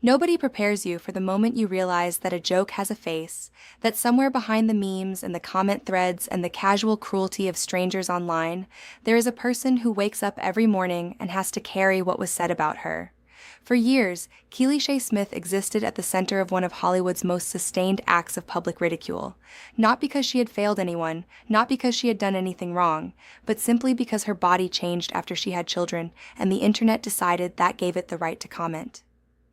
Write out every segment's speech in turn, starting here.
Nobody prepares you for the moment you realize that a joke has a face, that somewhere behind the memes and the comment threads and the casual cruelty of strangers online, there is a person who wakes up every morning and has to carry what was said about her. For years, Keely Shaye Smith existed at the center of one of Hollywood's most sustained acts of public ridicule. Not because she had failed anyone, not because she had done anything wrong, but simply because her body changed after she had children, and the internet decided that gave it the right to comment.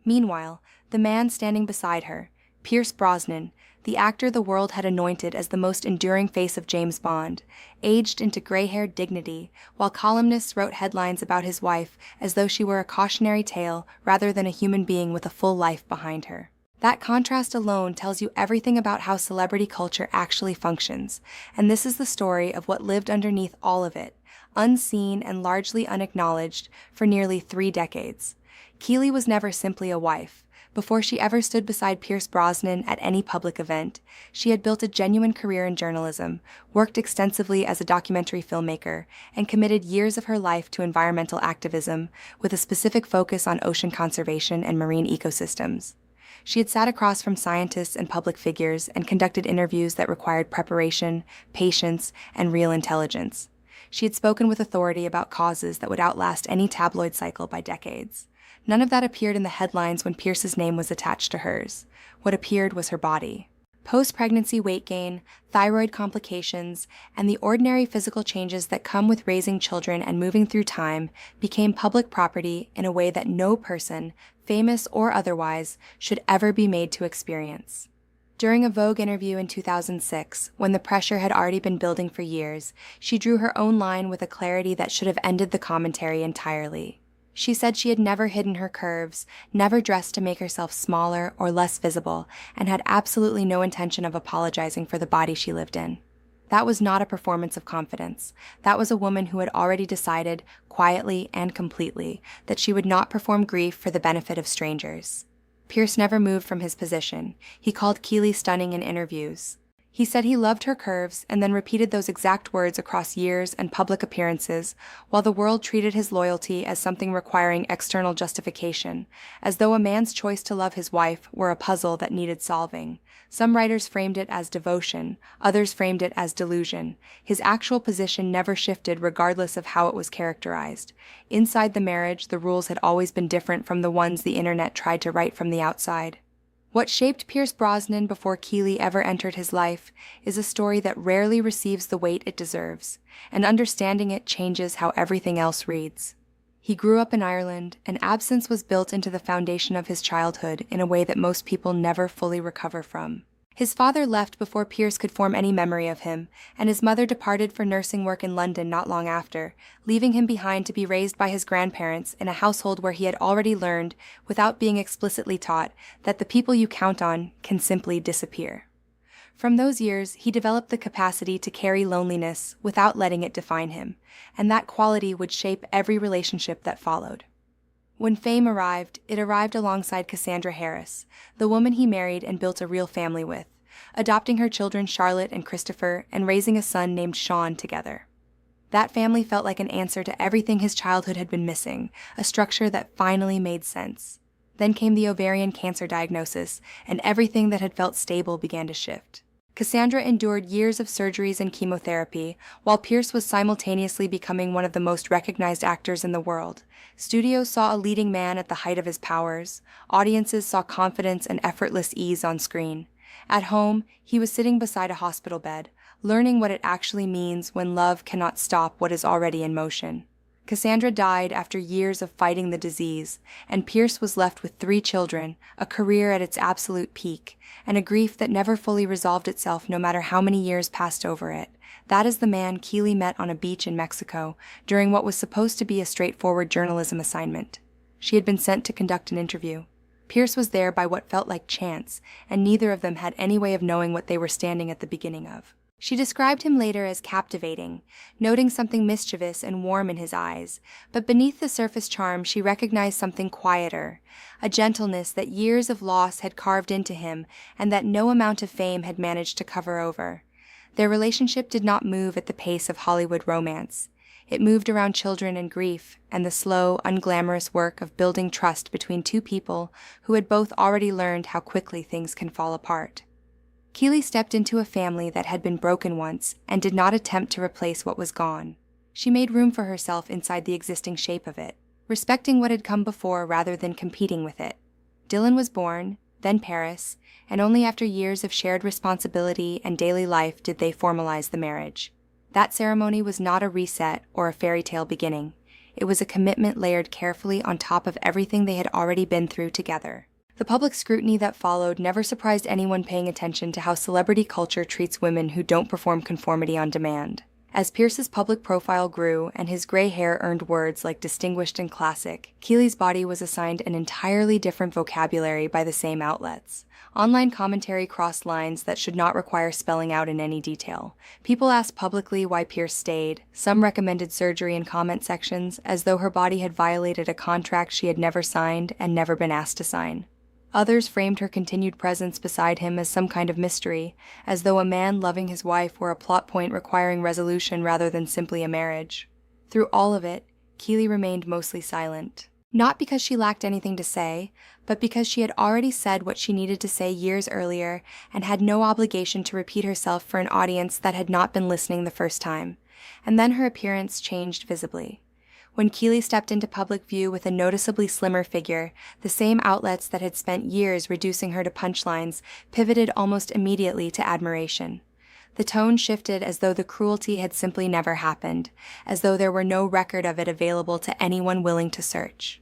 Meanwhile, the man standing beside her, Pierce Brosnan, the actor the world had anointed as the most enduring face of James Bond, aged into gray-haired dignity, while columnists wrote headlines about his wife as though she were a cautionary tale rather than a human being with a full life behind her. That contrast alone tells you everything about how celebrity culture actually functions, and this is the story of what lived underneath all of it, unseen and largely unacknowledged, for nearly 3 decades. Keely was never simply a wife. Before she ever stood beside Pierce Brosnan at any public event, she had built a genuine career in journalism, worked extensively as a documentary filmmaker, and committed years of her life to environmental activism, with a specific focus on ocean conservation and marine ecosystems. She had sat across from scientists and public figures and conducted interviews that required preparation, patience, and real intelligence. She had spoken with authority about causes that would outlast any tabloid cycle by decades. None of that appeared in the headlines when Pierce's name was attached to hers. What appeared was her body. Post-pregnancy weight gain, thyroid complications, and the ordinary physical changes that come with raising children and moving through time became public property in a way that no person, famous or otherwise, should ever be made to experience. During a Vogue interview in 2006, when the pressure had already been building for years, she drew her own line with a clarity that should have ended the commentary entirely. She said she had never hidden her curves, never dressed to make herself smaller or less visible, and had absolutely no intention of apologizing for the body she lived in. That was not a performance of confidence. That was a woman who had already decided, quietly and completely, that she would not perform grief for the benefit of strangers. Pierce never moved from his position. He called Keely stunning in interviews. He said he loved her curves and then repeated those exact words across years and public appearances, while the world treated his loyalty as something requiring external justification, as though a man's choice to love his wife were a puzzle that needed solving. Some writers framed it as devotion, others framed it as delusion. His actual position never shifted regardless of how it was characterized. Inside the marriage, the rules had always been different from the ones the internet tried to write from the outside. What shaped Pierce Brosnan before Keely ever entered his life is a story that rarely receives the weight it deserves, and understanding it changes how everything else reads. He grew up in Ireland, and absence was built into the foundation of his childhood in a way that most people never fully recover from. His father left before Pierce could form any memory of him, and his mother departed for nursing work in London not long after, leaving him behind to be raised by his grandparents in a household where he had already learned, without being explicitly taught, that the people you count on can simply disappear. From those years, he developed the capacity to carry loneliness without letting it define him, and that quality would shape every relationship that followed. When fame arrived, it arrived alongside Cassandra Harris, the woman he married and built a real family with, adopting her children Charlotte and Christopher and raising a son named Sean together. That family felt like an answer to everything his childhood had been missing, a structure that finally made sense. Then came the ovarian cancer diagnosis, and everything that had felt stable began to shift. Cassandra endured years of surgeries and chemotherapy, while Pierce was simultaneously becoming one of the most recognized actors in the world. Studios saw a leading man at the height of his powers. Audiences saw confidence and effortless ease on screen. At home, he was sitting beside a hospital bed, learning what it actually means when love cannot stop what is already in motion. Cassandra died after years of fighting the disease, and Pierce was left with 3 children, a career at its absolute peak, and a grief that never fully resolved itself no matter how many years passed over it. That is the man Keely met on a beach in Mexico during what was supposed to be a straightforward journalism assignment. She had been sent to conduct an interview. Pierce was there by what felt like chance, and neither of them had any way of knowing what they were standing at the beginning of. She described him later as captivating, noting something mischievous and warm in his eyes, but beneath the surface charm she recognized something quieter, a gentleness that years of loss had carved into him and that no amount of fame had managed to cover over. Their relationship did not move at the pace of Hollywood romance. It moved around children and grief, and the slow, unglamorous work of building trust between two people who had both already learned how quickly things can fall apart. Keely stepped into a family that had been broken once and did not attempt to replace what was gone. She made room for herself inside the existing shape of it, respecting what had come before rather than competing with it. Dylan was born, then Paris, and only after years of shared responsibility and daily life did they formalize the marriage. That ceremony was not a reset or a fairy tale beginning. It was a commitment layered carefully on top of everything they had already been through together. The public scrutiny that followed never surprised anyone paying attention to how celebrity culture treats women who don't perform conformity on demand. As Pierce's public profile grew and his gray hair earned words like distinguished and classic, Keely's body was assigned an entirely different vocabulary by the same outlets. Online commentary crossed lines that should not require spelling out in any detail. People asked publicly why Pierce stayed. Some recommended surgery in comment sections, as though her body had violated a contract she had never signed and never been asked to sign. Others framed her continued presence beside him as some kind of mystery, as though a man loving his wife were a plot point requiring resolution rather than simply a marriage. Through all of it, Keely remained mostly silent. Not because she lacked anything to say, but because she had already said what she needed to say years earlier and had no obligation to repeat herself for an audience that had not been listening the first time. And then her appearance changed visibly. When Keely stepped into public view with a noticeably slimmer figure, the same outlets that had spent years reducing her to punchlines pivoted almost immediately to admiration. The tone shifted as though the cruelty had simply never happened, as though there were no record of it available to anyone willing to search.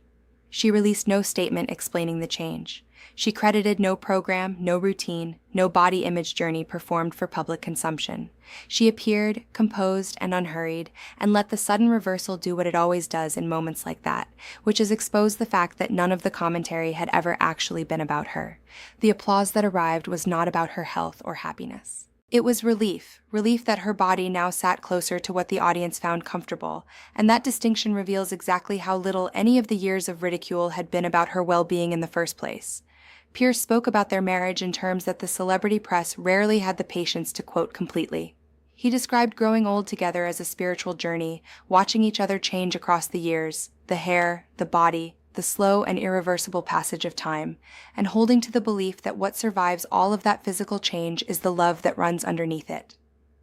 She released no statement explaining the change. She credited no program, no routine, no body image journey performed for public consumption. She appeared, composed, and unhurried, and let the sudden reversal do what it always does in moments like that, which is expose the fact that none of the commentary had ever actually been about her. The applause that arrived was not about her health or happiness. It was relief that her body now sat closer to what the audience found comfortable, and that distinction reveals exactly how little any of the years of ridicule had been about her well-being in the first place. Pierce spoke about their marriage in terms that the celebrity press rarely had the patience to quote completely. He described growing old together as a spiritual journey, watching each other change across the years, the hair, the body, the slow and irreversible passage of time, and holding to the belief that what survives all of that physical change is the love that runs underneath it.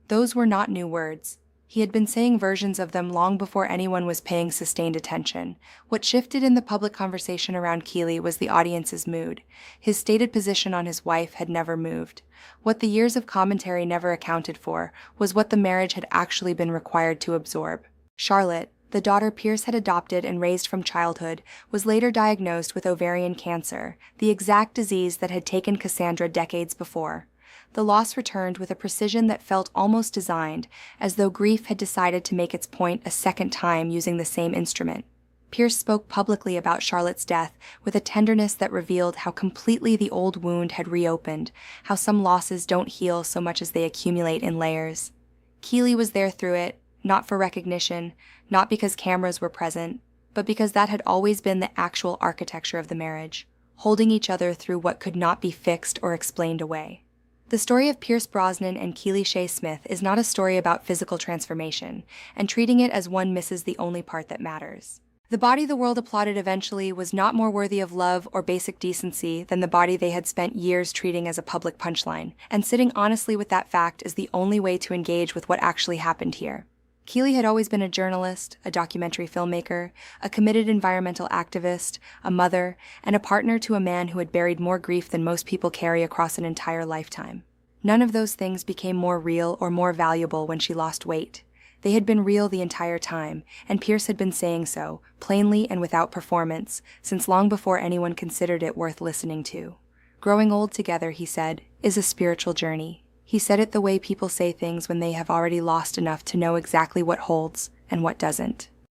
Those were not new words. He had been saying versions of them long before anyone was paying sustained attention. What shifted in the public conversation around Keely was the audience's mood. His stated position on his wife had never moved. What the years of commentary never accounted for was what the marriage had actually been required to absorb. Charlotte, the daughter Pierce had adopted and raised from childhood, was later diagnosed with ovarian cancer, the exact disease that had taken Cassandra decades before. The loss returned with a precision that felt almost designed, as though grief had decided to make its point a second time using the same instrument. Pierce spoke publicly about Charlotte's death with a tenderness that revealed how completely the old wound had reopened, how some losses don't heal so much as they accumulate in layers. Keely was there through it, not for recognition, not because cameras were present, but because that had always been the actual architecture of the marriage, holding each other through what could not be fixed or explained away. The story of Pierce Brosnan and Keely Shaye Smith is not a story about physical transformation, and treating it as one misses the only part that matters. The body the world applauded eventually was not more worthy of love or basic decency than the body they had spent years treating as a public punchline, and sitting honestly with that fact is the only way to engage with what actually happened here. Keely had always been a journalist, a documentary filmmaker, a committed environmental activist, a mother, and a partner to a man who had buried more grief than most people carry across an entire lifetime. None of those things became more real or more valuable when she lost weight. They had been real the entire time, and Pierce had been saying so, plainly and without performance, since long before anyone considered it worth listening to. Growing old together, he said, is a spiritual journey. He said it the way people say things when they have already lost enough to know exactly what holds and what doesn't.